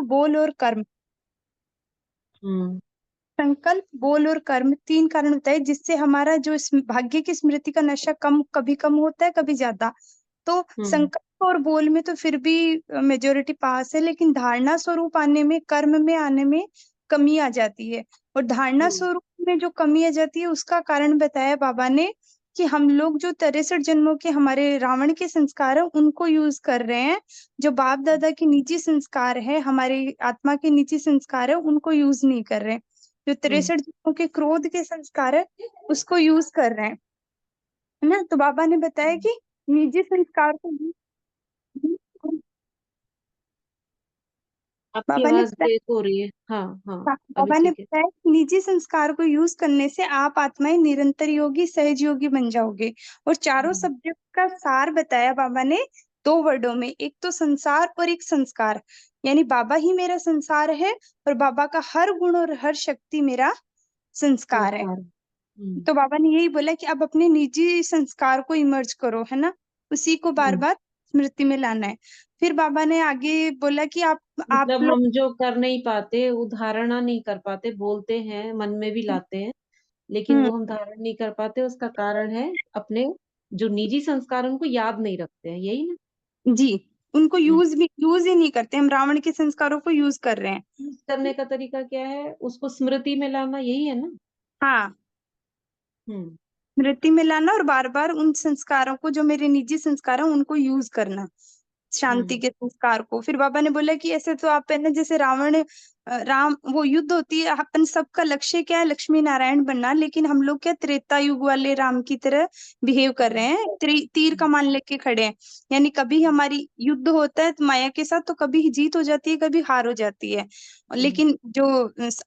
बोल और कर्म। हम्म। संकल्प, बोल और कर्म, तीन कारण बताए जिससे हमारा जो भाग्य की स्मृति का नशा कभी कम होता है, कभी ज्यादा। तो हम्म। संकल्प और बोल में तो फिर भी मेजोरिटी पास है, लेकिन धारणा स्वरूप आने में, कर्म में आने में कमी आ जाती है। और धारणा हम्म। स्वरूप में जो कमी आ जाती है उसका कारण बताया बाबा ने, कि हम लोग जो 63 जन्मों के हमारे रावण के संस्कार है उनको यूज कर रहे हैं। जो बाप दादा की निजी संस्कार है, हमारे आत्मा के निजी संस्कार है, उनको यूज नहीं कर रहे हैं। जो हम्म। 63 जन्मों के क्रोध के संस्कार है उसको यूज कर रहे हैं, है ना। तो बाबा ने बताया कि निजी संस्कार को आपकी बाबा ने आवाज बताया ब्रेक हो रही है। हाँ हाँ। अभी बाबा ने ठीक है। बताया कि निजी संस्कार को यूज करने से आप आत्माएं निरंतर योगी, सहज योगी बन जाओगे। और चारों हम्म। सब्जेक्ट का सार बताया बाबा ने दो वर्डों में, एक तो संसार और एक संस्कार। यानी बाबा ही मेरा संसार है, और बाबा का हर गुण और हर शक्ति मेरा संस्कार है। संस्कार। हम्म। तो बाबा ने यही बोला कि अब अपने निजी संस्कार को इमर्ज करो, है ना, उसी को बार हम्म। बार स्मृति में लाना है। फिर बाबा ने आगे बोला कि आप मतलब लोग। हम जो कर नहीं पाते, उदाहरणा नहीं कर पाते, बोलते हैं, मन में भी लाते हैं, लेकिन हम्म। वो हम धारण नहीं कर पाते, उसका कारण है अपने जो निजी संस्कार उनको याद नहीं रखते हैं, यही ना। जी, उनको हम्म। यूज ही नहीं करते, हम रावण के संस्कारों को यूज कर रहे हैं। यूज करने का तरीका क्या है, उसको स्मृति में लाना, यही है ना। हाँ, हम्म। स्मृति में लाना और बार बार उन संस्कारों को, जो मेरे निजी संस्कार हैं, उनको यूज करना, शांति हम्म। के संस्कार को। फिर बाबा ने बोला कि ऐसे तो आप है ना, जैसे रावण राम, वो युद्ध होती है, अपन सबका लक्ष्य क्या है, लक्ष्मी नारायण बनना, लेकिन हम लोग क्या त्रेता युग वाले राम की तरह बिहेव कर रहे हम्म। हैं, तीर हम्म। कमान लेके खड़े हैं। यानी कभी हमारी युद्ध होता है तो माया के साथ, तो कभी जीत हो जाती है, कभी हार हो जाती है। हम्म। लेकिन जो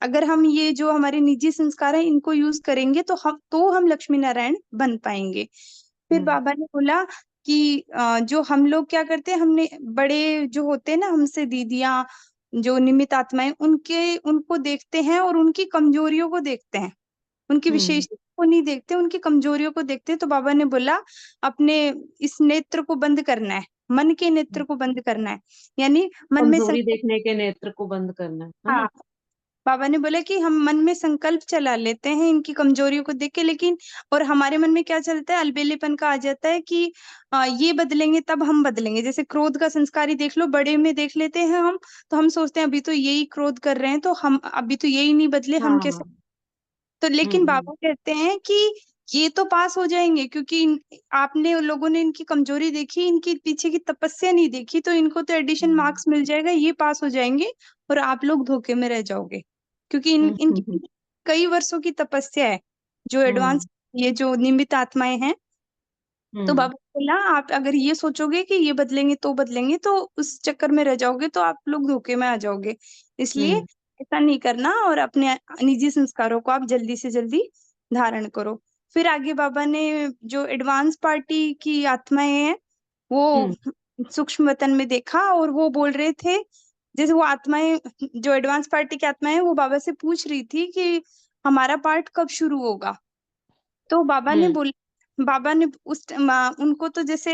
अगर हम ये जो हमारे निजी संस्कार है इनको यूज करेंगे तो हम लक्ष्मी नारायण बन पाएंगे। फिर हम्म। बाबा ने बोला कि जो हम लोग क्या करते हैं, हमने बड़े जो होते हैं ना हमसे दीदियां, जो निमित आत्माएं, उनके उनको देखते हैं और उनकी कमजोरियों को देखते हैं, उनकी हम्म। विशेषता को नहीं देखते, उनकी कमजोरियों को देखते हैं। तो बाबा ने बोला अपने इस नेत्र को बंद करना है, मन के नेत्र को बंद करना है। यानी मन में कमजोरी संकल्प। देखने के नेत्र को बंद करना है हाँ, ना। बाबा ने बोला कि हम मन में संकल्प चला लेते हैं इनकी कमजोरियों को देख के, लेकिन और हमारे मन में क्या चलता है, अलबेलेपन का आ जाता है कि ये बदलेंगे तब हम बदलेंगे। जैसे क्रोध का संस्कार ही देख लो, बड़े में देख लेते हैं हम, तो हम सोचते हैं अभी तो यही क्रोध कर रहे हैं, तो हम अभी तो यही नहीं बदले, हम कैसे। हाँ। तो लेकिन हम्म। बाबा कहते हैं कि ये तो पास हो जाएंगे, क्योंकि आपने उन लोगों ने इनकी कमजोरी देखी, इनकी पीछे की तपस्या नहीं देखी, तो इनको तो एडिशन हम्म। मार्क्स मिल जाएगा, ये पास हो जाएंगे, और आप लोग धोखे में रह जाओगे, क्योंकि हम्म। इनकी कई वर्षों की तपस्या है, जो हम्म। एडवांस, ये जो निमित आत्माएं हैं। तो हम्म। बाबा बोला आप अगर ये सोचोगे कि ये बदलेंगे तो बदलेंगे, तो उस चक्कर में रह जाओगे, तो आप लोग धोखे में आ जाओगे। इसलिए हम्म। ऐसा नहीं करना, और अपने निजी संस्कारों को आप जल्दी से जल्दी धारण करो। फिर आगे बाबा ने जो एडवांस पार्टी की आत्माएं हैं वो हम्म। सूक्ष्म वतन में देखा, और वो बोल रहे थे, जैसे वो आत्माएं, जो एडवांस पार्टी की आत्माएं हैं, वो बाबा से पूछ रही थी कि हमारा पार्ट कब शुरू होगा। तो हम्म। बाबा ने उनको तो जैसे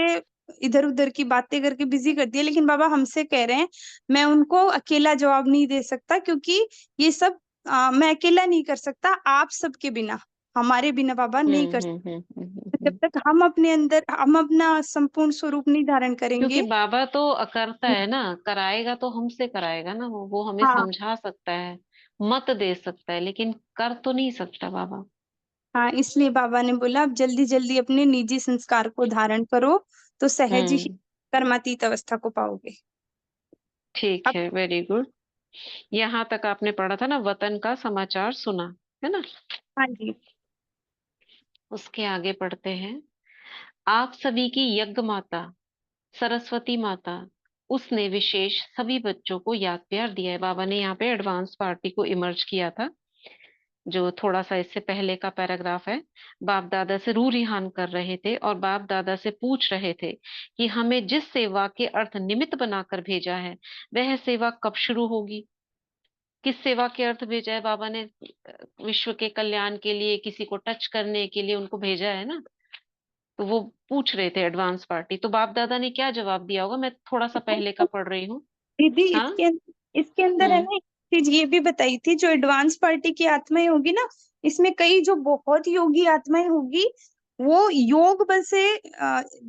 इधर उधर की बातें करके बिजी कर दिया, लेकिन बाबा हमसे कह रहे हैं मैं उनको अकेला जवाब नहीं दे सकता, क्योंकि ये सब मैं अकेला नहीं कर सकता, आप सबके बिना, हमारे बिना बाबा नहीं कर हम्म। सकते। जब तक हम अपने अंदर, हम अपना संपूर्ण स्वरूप नहीं धारण क्योंकि करेंगे। बाबा तो करता है ना, कराएगा तो हमसे कराएगा ना, वो हमें हाँ, समझा सकता है, मत दे सकता है, लेकिन कर तो नहीं सकता बाबा। हाँ, इसलिए बाबा ने बोला अब जल्दी जल्दी अपने निजी संस्कार को धारण करो, तो सहज ही हम्म। कर्मातीत अवस्था को पाओगे। ठीक अब है, वेरी गुड। यहाँ तक आपने पढ़ा था ना, वतन का समाचार सुना, है ना। हाँ जी। उसके आगे पढ़ते हैं। आप सभी की यज्ञ माता सरस्वती माता, उसने विशेष सभी बच्चों को याद प्यार दिया है। बाबा ने यहाँ पे एडवांस पार्टी को इमर्ज किया था, जो थोड़ा सा इससे पहले का पैराग्राफ है। बाप दादा से रू रिहान कर रहे थे और बाप दादा से पूछ रहे थे कि हमें जिस सेवा के अर्थ निमित्त बनाकर भेजा है, वह सेवा कब शुरू होगी। किस सेवा के अर्थ भेजा है बाबा ने, विश्व के कल्याण के लिए, किसी को टच करने के लिए उनको भेजा है ना। तो वो पूछ रहे थे एडवांस पार्टी, तो बाप दादा ने क्या जवाब दिया होगा, मैं थोड़ा सा पहले का पढ़ रही हूँ। दीदी हाँ। इसके इसके अंदर है हम्म। ना, एक चीज ये भी बताई थी, जो एडवांस पार्टी की आत्माएं होगी ना, इसमें कई जो बहुत योगी आत्माएं होगी, वो योग बल से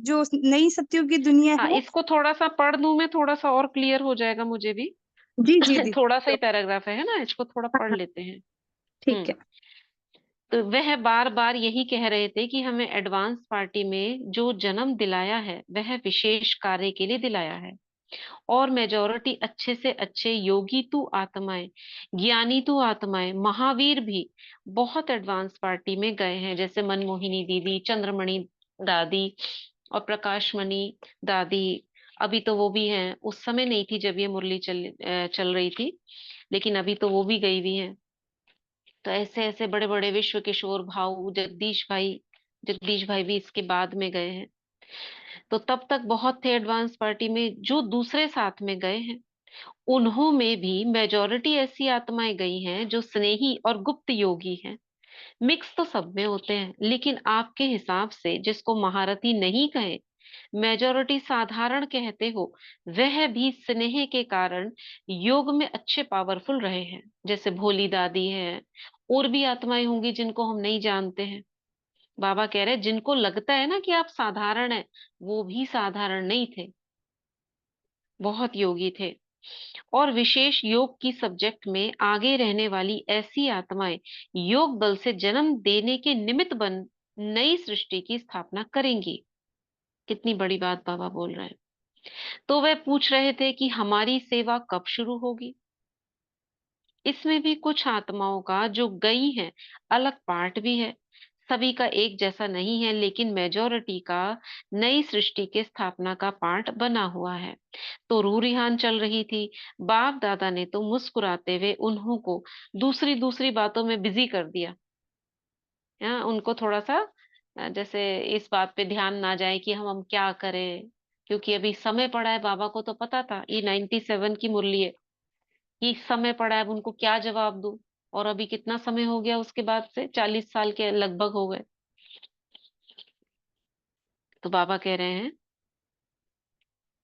जो नई सतयुग की दुनिया हाँ, है। इसको थोड़ा सा पढ़ दूं मैं, थोड़ा सा और क्लियर हो जाएगा मुझे भी। जी जी जी। थोड़ा सा ही पैराग्राफ है ना, इसको थोड़ा हाँ पढ़ हाँ, लेते हैं। ठीक हम्म। है। तो वह बार बार यही कह रहे थे कि हमें एडवांस पार्टी में जो जन्म दिलाया है वह विशेष कार्य के लिए दिलाया है, और मेजोरिटी अच्छे से अच्छे योगी तू आत्माएं, ज्ञानी तू आत्माएं, महावीर भी बहुत एडवांस पार्टी में गए हैं, जैसे मनमोहिनी दीदी, चंद्रमणि दादी और प्रकाशमणि दादी। अभी तो वो भी हैं, उस समय नहीं थी जब ये मुरली चल रही थी, लेकिन अभी तो वो भी गई हुई हैं। तो ऐसे ऐसे बड़े बड़े विश्व किशोर भाऊ, जगदीश भाई भी इसके बाद में गए हैं। तो तब तक बहुत थे एडवांस पार्टी में। जो दूसरे साथ में गए हैं उन्हों में भी मेजोरिटी ऐसी आत्माएं गई हैं जो स्नेही और गुप्त योगी हैं। मिक्स तो सब में होते हैं, लेकिन आपके हिसाब से जिसको महारथी नहीं कहे, मेजोरिटी साधारण कहते हो, वह भी स्नेह के कारण योग में अच्छे पावरफुल रहे हैं। जैसे भोली दादी है, और भी आत्माएं होंगी जिनको हम नहीं जानते हैं। बाबा कह रहे हैं जिनको लगता है ना कि आप साधारण हैं, वो भी साधारण नहीं थे, बहुत योगी थे। और विशेष योग की सब्जेक्ट में आगे रहने वाली ऐसी आत्माएं योग बल से जन्म देने के निमित्त बन नई सृष्टि की स्थापना करेंगी। कितनी बड़ी बात बाबा बोल रहे हैं। तो वे पूछ रहे थे कि हमारी सेवा कब शुरू होगी। इसमें भी कुछ आत्माओं का जो गई है अलग पार्ट भी है, सभी का एक जैसा नहीं है, लेकिन मेजोरिटी का नई सृष्टि के स्थापना का पार्ट बना हुआ है। तो रूह रिहान चल रही थी। बाप दादा ने तो मुस्कुराते हुए उन्हों को दूसरी दूसरी बातों में बिजी कर दिया। उनको थोड़ा सा जैसे इस बात पे ध्यान ना जाए कि हम क्या करें, क्योंकि अभी समय पड़ा है। बाबा को तो पता था ये 97 की मुरली है, कि समय पड़ा है, अब उनको क्या जवाब दूं। और अभी कितना समय हो गया उसके बाद से, 40 साल के लगभग हो गए। तो बाबा कह रहे हैं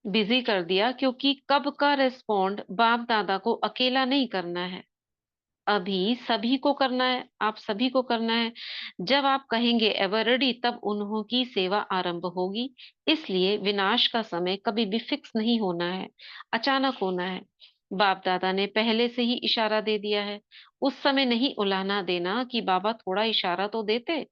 बिजी कर दिया, क्योंकि कब का रिस्पॉन्ड बाप दादा को अकेला नहीं करना है, अभी सभी को करना है, आप सभी को करना है। जब आप कहेंगे एवर रेडी, तब उन्हों की सेवा आरंभ होगी। इसलिए विनाश का समय कभी भी फिक्स नहीं होना है, अचानक होना है। बाप दादा ने पहले से ही इशारा दे दिया है। उस समय नहीं उलाहना देना कि बाबा थोड़ा इशारा तो देते।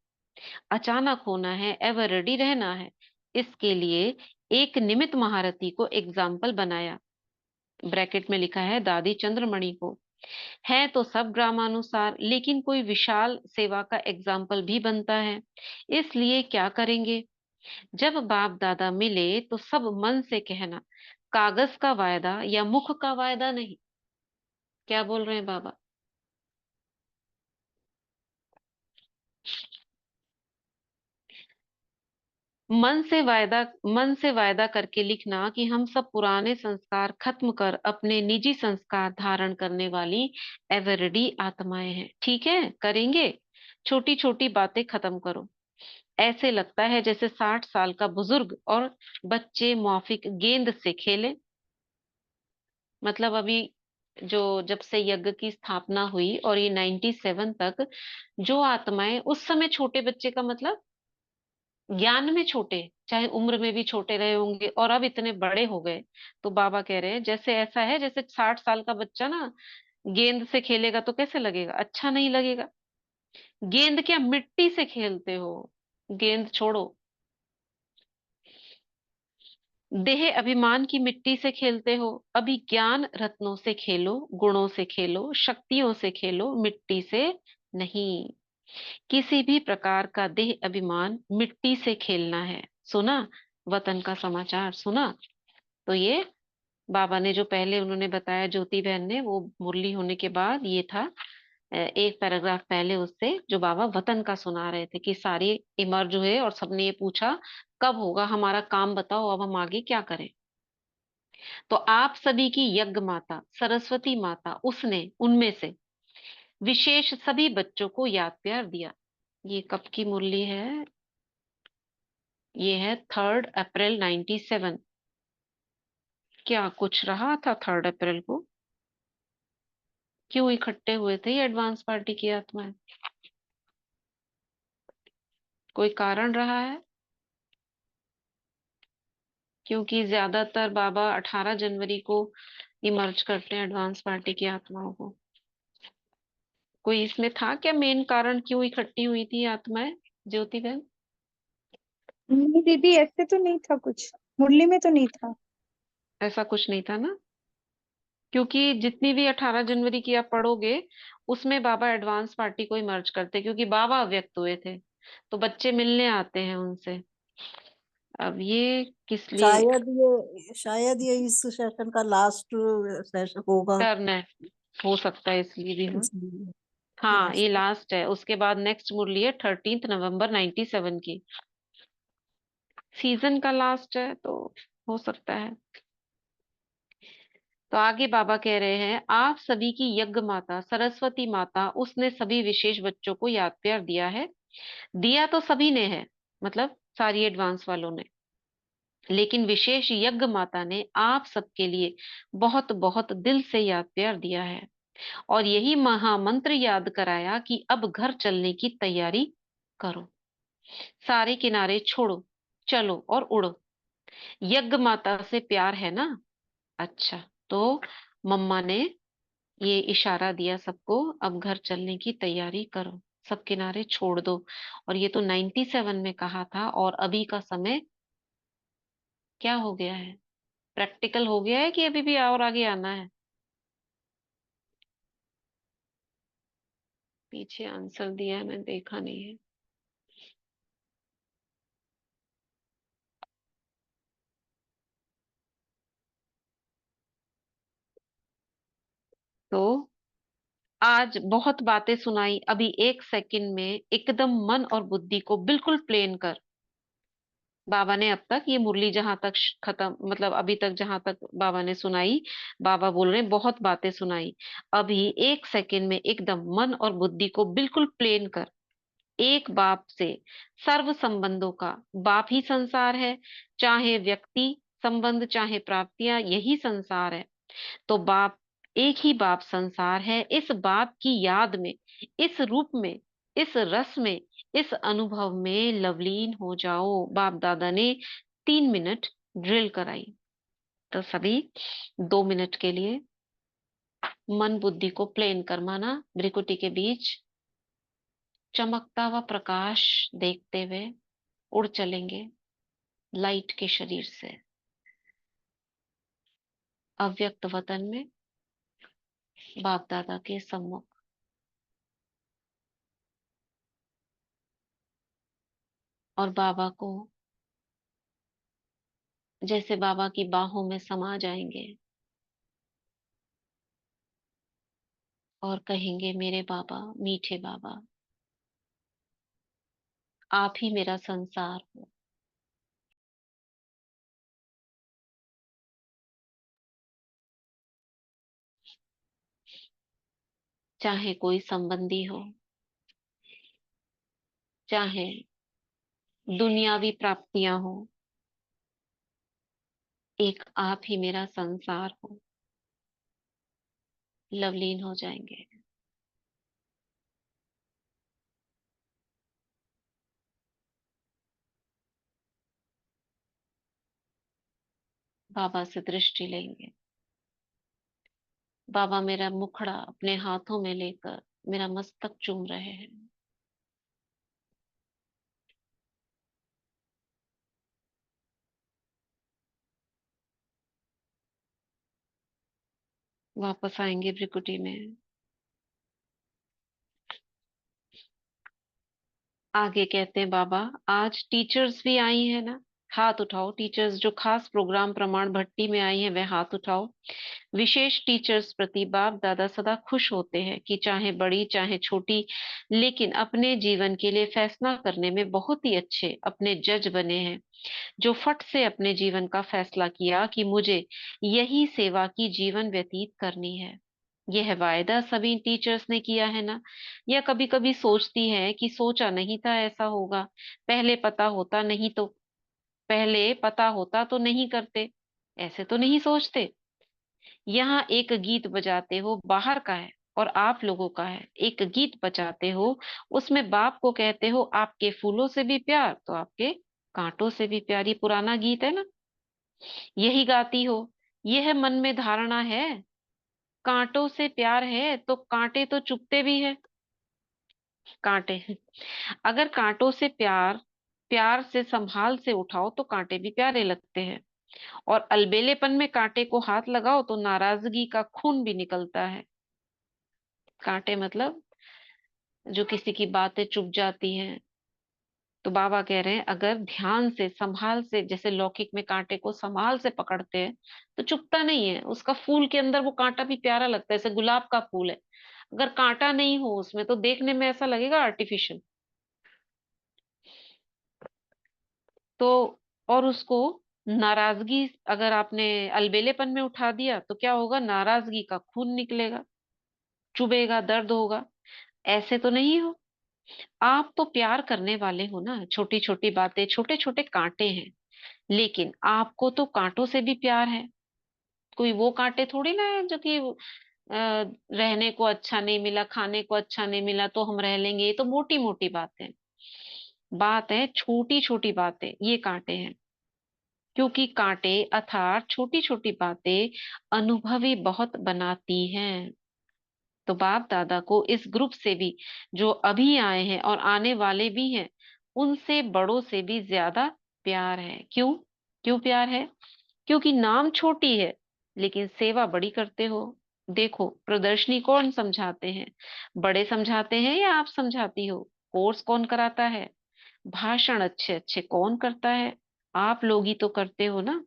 अचानक होना है, एवर रेडी रहना है। इसके लिए एक निमित्त महारथी को एग्जाम्पल बनाया, ब्रैकेट में लिखा है दादी चंद्रमणि को। है तो सब ग्रामानुसार, लेकिन कोई विशाल सेवा का एग्जाम्पल भी बनता है। इसलिए क्या करेंगे, जब बाप दादा मिले तो सब मन से कहना, कागज का वायदा या मुख का वायदा नहीं। क्या बोल रहे हैं बाबा? मन से वायदा करके लिखना कि हम सब पुराने संस्कार खत्म कर अपने निजी संस्कार धारण करने वाली एवरडी आत्माएं हैं। ठीक है, करेंगे। छोटी छोटी बातें खत्म करो। ऐसे लगता है जैसे 60 साल का बुजुर्ग और बच्चे माफिक गेंद से खेले। मतलब अभी जो जब से यज्ञ की स्थापना हुई और ये 97 तक, जो आत्माएं उस समय छोटे बच्चे का मतलब ज्ञान में छोटे, चाहे उम्र में भी छोटे रहे होंगे, और अब इतने बड़े हो गए। तो बाबा कह रहे हैं जैसे ऐसा है जैसे 60 साल का बच्चा ना गेंद से खेलेगा तो कैसे लगेगा, अच्छा नहीं लगेगा। गेंद क्या, मिट्टी से खेलते हो, गेंद छोड़ो। देह अभिमान की मिट्टी से खेलते हो, अभी ज्ञान रत्नों से खेलो, गुणों से खेलो, शक्तियों से खेलो, मिट्टी से नहीं। किसी भी प्रकार का देह अभिमान मिट्टी से खेलना है। सुना? वतन का समाचार सुना? तो ये बाबा ने जो पहले उन्होंने बताया, ज्योति बहन ने, वो मुरली होने के बाद ये था। एक पैराग्राफ पहले उससे जो बाबा वतन का सुना रहे थे कि सारी इमर्ज हुए और सबने ये पूछा कब होगा हमारा काम, बताओ अब हम आगे क्या करें। तो आप सभी की यज्ञ माता सरस्वती माता, उसने उनमें से विशेष सभी बच्चों को याद प्यार दिया। ये कब की मुरली है? ये है 3 अप्रैल 97। क्या कुछ रहा था 3 अप्रैल को? क्यों इकट्ठे हुए थे ये एडवांस पार्टी की आत्माएं? कोई कारण रहा है? क्योंकि ज्यादातर बाबा 18 जनवरी को इमर्ज करते हैं एडवांस पार्टी की आत्माओं को। कोई इसमें था क्या मेन कारण, क्यों इकट्ठी हुई थी आत्माएं, ज्योति बहन? नहीं दीदी, ऐसे तो नहीं था कुछ, मुरली में तो नहीं था। ऐसा कुछ नहीं था ना, क्योंकि जितनी भी 18 जनवरी की आप पढ़ोगे उसमें बाबा एडवांस पार्टी को इमर्ज करते, क्योंकि बाबा व्यक्त हुए थे तो बच्चे मिलने आते हैं उनसे। अब ये किस लिए शायद ये इस सेशन का लास्ट सेशन होगा, टर्न है, हो सकता है इसलिए भी हो। इसलिए हाँ लास्ट। ये लास्ट है, उसके बाद नेक्स्ट मुरली है 13 नवंबर 97 की, सीजन का लास्ट है तो हो सकता है। तो आगे बाबा कह रहे हैं, आप सभी की यज्ञ माता सरस्वती माता, उसने सभी विशेष बच्चों को याद प्यार दिया है। दिया तो सभी ने है, मतलब सारी एडवांस वालों ने, लेकिन विशेष यज्ञ माता ने आप सबके लिए बहुत बहुत दिल से याद प्यार दिया है, और यही महामंत्र याद कराया कि अब घर चलने की तैयारी करो, सारे किनारे छोड़ो, चलो और उड़ो। यज्ञ माता से प्यार है ना? अच्छा, तो मम्मा ने ये इशारा दिया सबको, अब घर चलने की तैयारी करो, सब किनारे छोड़ दो। और ये तो 97 में कहा था, और अभी का समय क्या हो गया है, प्रैक्टिकल हो गया है कि अभी भी और आगे आना है? पीछे आंसर दिया है, मैंने देखा नहीं है। तो आज बहुत बातें सुनाई, अभी 1 सेकंड में एकदम मन और बुद्धि को बिल्कुल प्लेन कर। बाबा ने अब तक ये मुरली जहां तक खत्म, मतलब अभी तक जहां तक बाबा ने सुनाई, बाबा बोल रहे हैं बहुत बातें सुनाई, अभी 1 सेकंड में एकदम मन और बुद्धि को बिल्कुल प्लेन कर। एक बाप से सर्व संबंधों का बाप ही संसार है, चाहे व्यक्ति संबंध चाहे प्राप्तियां, यही संसार है। तो बाप, एक ही बाप संसार है, इस बाप की याद में, इस रूप में, इस रस में, इस अनुभव में लवलीन हो जाओ। बाप दादा ने 3 मिनट ड्रिल कराई, तो सभी 2 मिनट के लिए मन बुद्धि को प्लेन कर माना, भ्रिकुटी के बीच चमकता हुआ प्रकाश देखते हुए उड़ चलेंगे लाइट के शरीर से अव्यक्त वतन में, बाप दादा के सम्मुख। और बाबा को जैसे बाबा की बाहों में समा जाएंगे और कहेंगे, मेरे बाबा, मीठे बाबा, आप ही मेरा संसार हो। चाहे कोई संबंधी हो, चाहे दुनियावी प्राप्तियां हो, एक आप ही मेरा संसार हो, लवलीन हो जाएंगे। बाबा से दृष्टि लेंगे, बाबा मेरा मुखड़ा अपने हाथों में लेकर मेरा मस्तक चूम रहे हैं। वापस आएंगे भ्रिकुटी में। आगे कहते हैं बाबा, आज टीचर्स भी आई हैं ना, हाथ उठाओ। टीचर्स जो खास प्रोग्राम प्रमाण भट्टी में आई हैं, वह हाथ उठाओ। विशेष टीचर्स प्रति बाप दादा सदा खुश होते हैं कि चाहे बड़ी चाहे छोटी, लेकिन अपने जीवन के लिए फैसला करने में बहुत ही अच्छे अपने जज बने हैं, जो फट से अपने जीवन का फैसला किया कि मुझे यही सेवा की जीवन व्यतीत करनी है। यह वायदा सभी टीचर्स ने किया है ना? या कभी कभी सोचती है कि सोचा नहीं था ऐसा होगा, पहले पता होता, नहीं तो पहले पता होता तो नहीं करते, ऐसे तो नहीं सोचते। यहाँ एक गीत बजाते हो बाहर का है और आप लोगों का है। एक गीत बजाते हो, उसमें बाप को कहते हो आपके फूलों से भी प्यार तो आपके कांटों से भी प्यार। ये पुराना गीत है ना, यही गाती हो। यह मन में धारणा है, कांटों से प्यार है तो कांटे तो चुभते भी है। कांटे, अगर कांटों से प्यार, प्यार से संभाल से उठाओ तो कांटे भी प्यारे लगते हैं। और अलबेलेपन में कांटे को हाथ लगाओ तो नाराजगी का खून भी निकलता है। कांटे मतलब जो किसी की बातें चुभ जाती हैं। तो बाबा कह रहे हैं अगर ध्यान से संभाल से, जैसे लौकिक में कांटे को संभाल से पकड़ते हैं तो चुभता नहीं है। उसका फूल के अंदर वो कांटा भी प्यारा लगता है, जैसे गुलाब का फूल है, अगर कांटा नहीं हो उसमें तो देखने में ऐसा लगेगा आर्टिफिशियल। तो और उसको नाराजगी अगर आपने अलबेलेपन में उठा दिया तो क्या होगा, नाराजगी का खून निकलेगा, चुभेगा, दर्द होगा। ऐसे तो नहीं हो। आप तो प्यार करने वाले हो ना, छोटी छोटी बातें, छोटे छोटे कांटे हैं, लेकिन आपको तो कांटों से भी प्यार है। कोई वो कांटे थोड़ी ना है जो कि रहने को अच्छा नहीं मिला, खाने को अच्छा नहीं मिला तो हम रह लेंगे, ये तो मोटी मोटी बातें। बात है छोटी छोटी बातें, ये कांटे हैं। क्योंकि कांटे अर्थात छोटी छोटी बातें अनुभवी बहुत बनाती हैं। तो बाप दादा को इस ग्रुप से भी, जो अभी आए हैं और आने वाले भी हैं, उनसे बड़ों से भी ज्यादा प्यार है। क्यों? क्यों प्यार है? क्योंकि नाम छोटी है लेकिन सेवा बड़ी करते हो। देखो प्रदर्शनी कौन समझाते हैं, बड़े समझाते हैं या आप समझाती हो? कोर्स कौन कराता है? भाषण अच्छे अच्छे कौन करता है? आप लोग ही तो करते हो ना।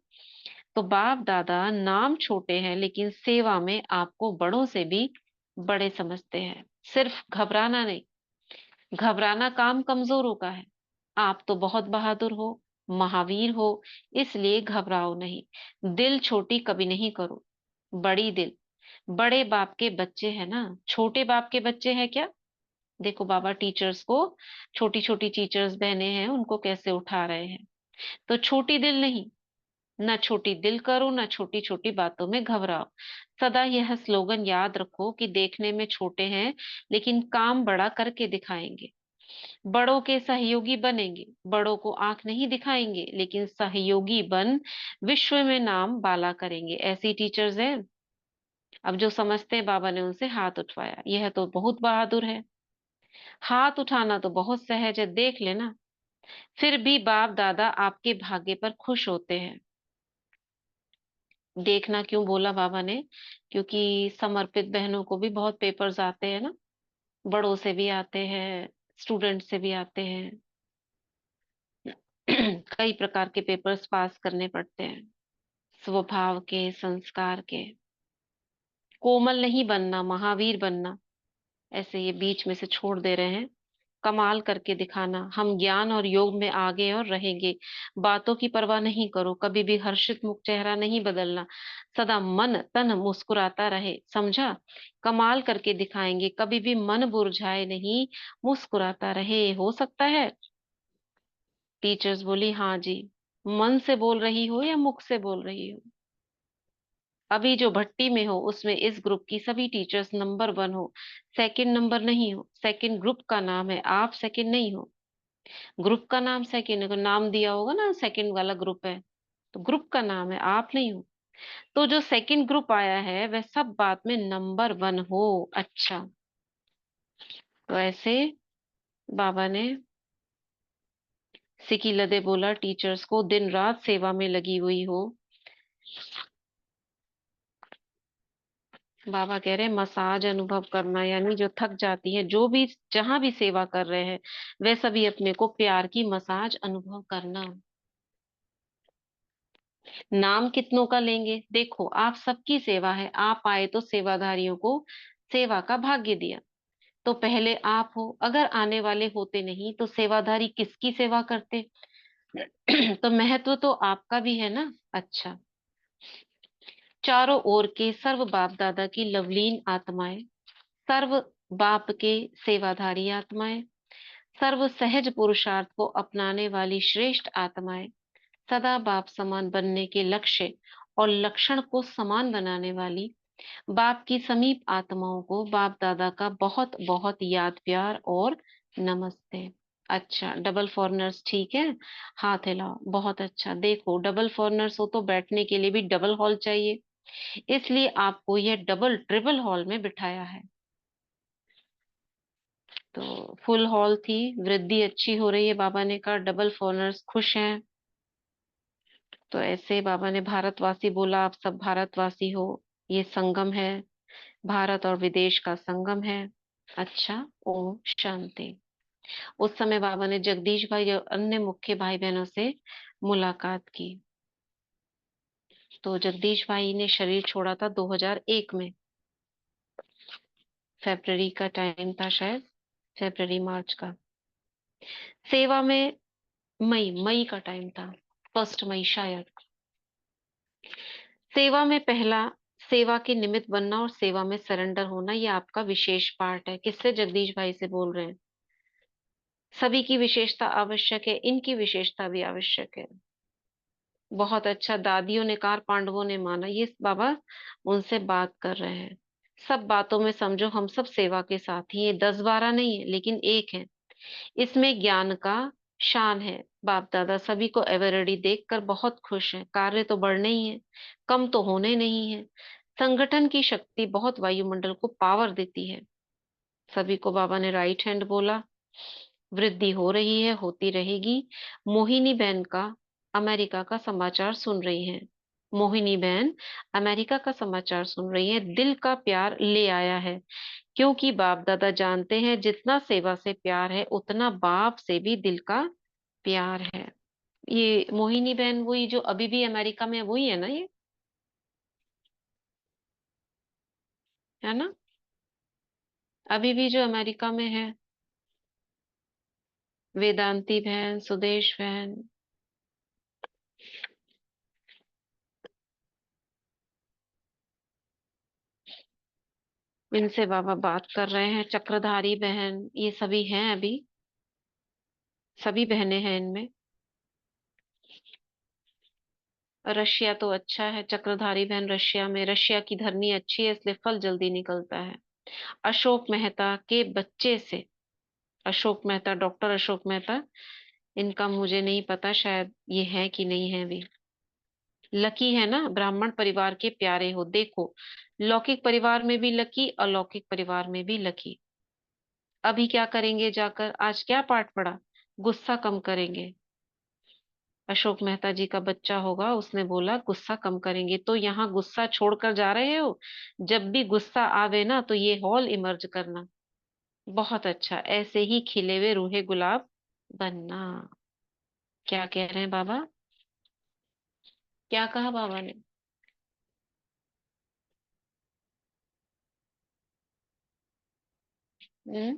तो बाप दादा नाम छोटे हैं लेकिन सेवा में आपको बड़ों से भी बड़े समझते हैं। सिर्फ घबराना नहीं, घबराना काम कमजोरों का है। आप तो बहुत बहादुर हो, महावीर हो, इसलिए घबराओ नहीं। दिल छोटी कभी नहीं करो, बड़ी दिल। बड़े बाप के बच्चे हैं ना, छोटे बाप के बच्चे हैं क्या? देखो बाबा टीचर्स को, छोटी छोटी टीचर्स बहने हैं उनको कैसे उठा रहे हैं। तो छोटी दिल नहीं, ना छोटी दिल करो, ना छोटी छोटी बातों में घबराओ। सदा यह स्लोगन याद रखो कि देखने में छोटे हैं लेकिन काम बड़ा करके दिखाएंगे। बड़ों के सहयोगी बनेंगे, बड़ों को आंख नहीं दिखाएंगे लेकिन सहयोगी बन विश्व में नाम बाला करेंगे। ऐसी टीचर्स हैं। अब जो समझते हैं बाबा ने उनसे हाथ उठवाया, यह तो बहुत बहादुर है। हाथ उठाना तो बहुत सहज है, देख लेना। फिर भी बाप दादा आपके भाग्य पर खुश होते हैं। देखना क्यों बोला बाबा ने? क्योंकि समर्पित बहनों को भी बहुत पेपर्स आते हैं ना, बड़ों से भी आते हैं, स्टूडेंट से भी आते हैं। कई प्रकार के पेपर्स पास करने पड़ते हैं, स्वभाव के, संस्कार के। कोमल नहीं बनना, महावीर बनना। ऐसे ये बीच में से छोड़ दे रहे हैं। कमाल करके दिखाना, हम ज्ञान और योग में आगे और रहेंगे। बातों की परवाह नहीं करो, कभी भी हर्षित मुख चेहरा नहीं बदलना, सदा मन तन मुस्कुराता रहे, समझा? कमाल करके दिखाएंगे, कभी भी मन मुरझाए नहीं, मुस्कुराता रहे। हो सकता है? टीचर्स बोली हाँ जी। मन से बोल रही हो या मुख से बोल रही हो? अभी जो भट्टी में हो उसमें इस ग्रुप की सभी टीचर्स नंबर 1 हो, सेकंड नंबर नहीं हो। सेकंड ग्रुप का नाम है, आप सेकंड नहीं हो। ग्रुप का नाम सेकंड को नाम दिया होगा ना, सेकंड वाला ग्रुप है, तो ग्रुप का नाम है, आप नहीं हो। तो जो सेकंड ग्रुप आया है वह सब बात में नंबर 1 हो। अच्छा, तो ऐसे बाबा ने सिकी लदे बोला टीचर्स को, दिन रात सेवा में लगी हुई हो। बाबा कह रहे हैं मसाज अनुभव करना, यानी जो थक जाती है, जो भी जहां भी सेवा कर रहे हैं वे सभी अपने को प्यार की मसाज अनुभव करना। नाम कितनों का लेंगे? देखो आप सबकी सेवा है, आप आए तो सेवाधारियों को सेवा का भाग्य दिया, तो पहले आप हो। अगर आने वाले होते नहीं तो सेवाधारी किसकी सेवा करते? तो महत्व तो आपका भी है ना। अच्छा, चारों ओर के सर्व बाप दादा की लवलीन आत्माएं, सर्व बाप के सेवाधारी आत्माएं, सर्व सहज पुरुषार्थ को अपनाने वाली श्रेष्ठ आत्माएं, सदा बाप समान बनने के लक्ष्य और लक्षण को समान बनाने वाली बाप की समीप आत्माओं को बाप दादा का बहुत बहुत याद प्यार और नमस्ते। अच्छा, डबल फॉरनर्स ठीक है, हाथ हिलाओ। बहुत अच्छा। देखो, डबल फॉरनर्स हो तो बैठने के लिए भी डबल हॉल चाहिए, इसलिए आपको यह डबल ट्रिपल हॉल में बिठाया है। तो फुल हॉल थी, वृद्धि अच्छी हो रही है, बाबा ने कहा डबल फॉरनर्स खुश हैं। तो ऐसे बाबा ने भारतवासी बोला, आप सब भारतवासी हो, ये संगम है, भारत और विदेश का संगम है। अच्छा, ओम शांति। उस समय बाबा ने जगदीश भाई और अन्य मुख्य भाई बहनों से मुलाकात की। तो जगदीश भाई ने शरीर छोड़ा था 2001 में, फरवरी का टाइम था शायद, फरवरी मार्च का। सेवा में मई मई का टाइम था, 1 मई शायद। सेवा में पहला, सेवा के निमित्त बनना और सेवा में सरेंडर होना, ये आपका विशेष पार्ट है। किससे? जगदीश भाई से बोल रहे हैं। सभी की विशेषता आवश्यक है, इनकी विशेषता भी आवश्यक है। बहुत अच्छा। दादियों ने कहा, पांडवों ने माना, ये बाबा उनसे बात कर रहे हैं। सब बातों में समझो हम सब सेवा के साथ ही है, 10-12 नहीं है लेकिन एक है। इसमें ज्ञान का शान है। बाप दादा सभी को एवर रेडी देखकर बहुत खुश हैं। कार्य तो बढ़ने ही है, कम तो होने नहीं है। संगठन की शक्ति बहुत वायुमंडल को पावर देती है। सभी को बाबा ने राइट हैंड बोला। वृद्धि हो रही है, होती रहेगी। मोहिनी बहन का अमेरिका का समाचार सुन रही हैं। मोहिनी बहन अमेरिका का समाचार सुन रही है, दिल का प्यार ले आया है। क्योंकि बाप दादा जानते हैं जितना सेवा से प्यार है उतना बाप से भी दिल का प्यार है। ये मोहिनी बहन वही जो अभी भी अमेरिका में है, वही है ना ये? है ना? अभी भी जो अमेरिका में है, वेदांती बहन, सुदेश बहन। इनसे बाबा बात कर रहे हैं। चक्रधारी बहन, ये सभी हैं अभी, सभी बहनें हैं इनमें। रशिया तो अच्छा है, चक्रधारी बहन रशिया में, रशिया की धरनी अच्छी है इसलिए फल जल्दी निकलता है। अशोक मेहता के बच्चे से, अशोक मेहता, डॉक्टर अशोक मेहता, इनका मुझे नहीं पता, शायद ये है कि नहीं है भी। लकी है ना, ब्राह्मण परिवार के प्यारे हो। देखो, लौकिक परिवार में भी लकी, अलौकिक परिवार में भी लकी। अभी क्या करेंगे जाकर? आज क्या पाठ पढ़ा? गुस्सा कम करेंगे। अशोक मेहता जी का बच्चा होगा, उसने बोला गुस्सा कम करेंगे। तो यहाँ गुस्सा छोड़कर जा रहे हो? जब भी गुस्सा आवे ना तो ये हॉल इमर्ज करना। बहुत अच्छा, ऐसे ही खिले हुए रूहे गुलाब बनना। क्या कह रहे हैं बाबा? क्या कहा बाबा ने? हम्म?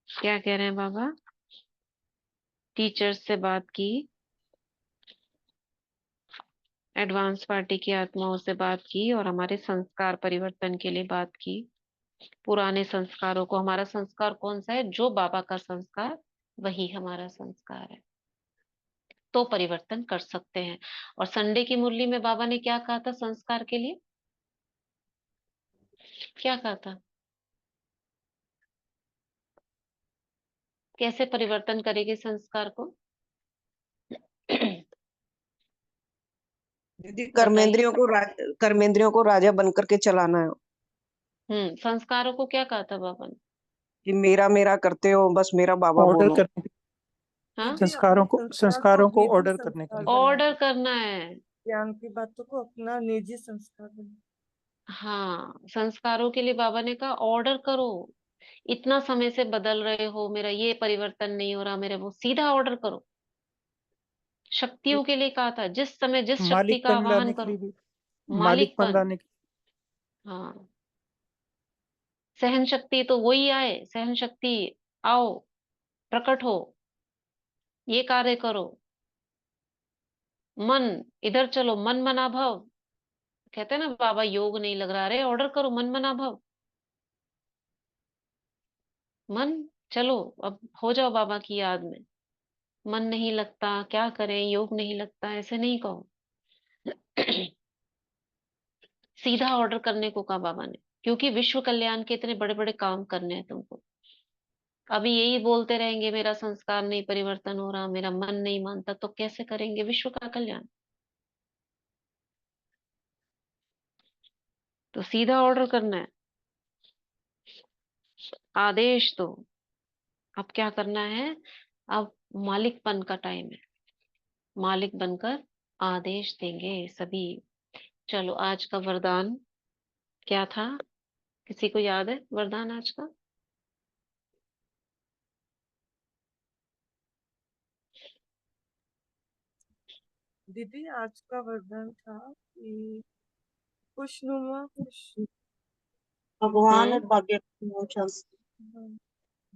क्या कह रहे हैं बाबा? टीचर्स से बात की, एडवांस पार्टी की आत्माओं से बात की, और हमारे संस्कार परिवर्तन के लिए बात की। पुराने संस्कारों को, हमारा संस्कार कौन सा है? जो बाबा का संस्कार, वही हमारा संस्कार है। तो परिवर्तन कर सकते हैं। और संडे की मुरली में बाबा ने क्या कहा था संस्कार के लिए? क्या कहा था? कैसे परिवर्तन करेंगे संस्कार को? दीदी बताइए। कर्मेंद्रियों को राजा बनकर के चलाना है। संस्कारों को क्या कहा था बाबा ने? कि मेरा मेरा करते हो, बस मेरा बाबा ऑर्डर बोलो। करने हाँ, दीदी अपने संस्कारों को निजी ऑर्डर करने के संस्कार लिए। ऑर्डर बनाए, करना है। ज्ञान की बातों को अपना निजी संस्कार बनाए। हाँ, संस्कारों के लिए बाबा ने कहा ऑर्डर करो। इतना समय से बदल रहे हो, मेरा ये परिवर्तन नहीं हो रहा, मेरे वो, सीधा ऑर्डर करो। शक्तियों के लिए कहा था, जिस समय जिस शक्ति का मालिकपन आवाहन लाने के लिए करो। भी, मालिकपन मालिकपन। लाने के हाँ, सहन शक्ति तो वही आए, सहन शक्ति आओ, प्रकट हो, ये कार्य करो। मन, इधर चलो, मन मना भव। कहते हैं ना बाबा योग नहीं लग रहा, अरे ऑर्डर करो मन मना भव। मन, चलो अब हो जाओ बाबा की याद में। मन नहीं लगता, क्या करें, योग नहीं लगता, ऐसे नहीं कहो। सीधा ऑर्डर करने को कहा बाबा ने, क्योंकि विश्व कल्याण के इतने बड़े बड़े काम करने हैं तुमको। अभी यही बोलते रहेंगे मेरा संस्कार नहीं परिवर्तन हो रहा, मेरा मन नहीं मानता, तो कैसे करेंगे विश्व का कल्याण? तो सीधा ऑर्डर करना है, आदेश दो। अब क्या करना है? अब मालिकपन का टाइम है, मालिक बनकर आदेश देंगे सभी। चलो, आज का वरदान क्या था? किसी को याद है वरदान आज का? दीदी आज का वरदान था कि खुशनुमा भगवान और हम्म। भाग्य की मोचन,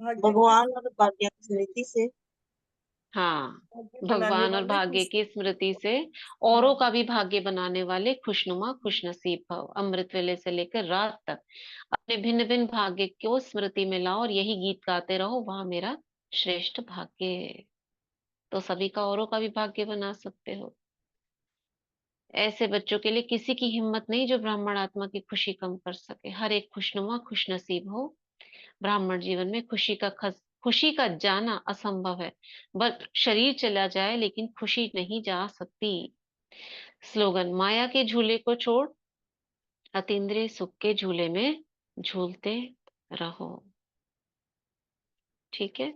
भाग्य की भगवान और भाग्य की स्मृति से हाँ, भाग्य बनाने भगवान और वाले भाग्य खुश। की स्मृति से हाँ औरों का भी भाग्य बनाने वाले खुशनुमा खुश नसीब भव। अमृत वेले से लेकर रात तक अपने भिन्न भिन्न भाग्य को स्मृति में लाओ और यही गीत गाते रहो, वहां मेरा श्रेष्ठ भाग्य। तो सभी का औरों का भी भाग्य बना सकते हो। ऐसे बच्चों के लिए किसी की हिम्मत नहीं जो ब्राह्मण आत्मा की खुशी कम कर सके। हर एक खुशनुमा खुश नसीब हो। ब्राह्मण जीवन में खुशी का जाना असंभव है। बस शरीर चला जाए लेकिन खुशी नहीं जा सकती। स्लोगन, माया के झूले को छोड़ अतीन्द्रिय सुख के झूले में झूलते रहो। ठीक है।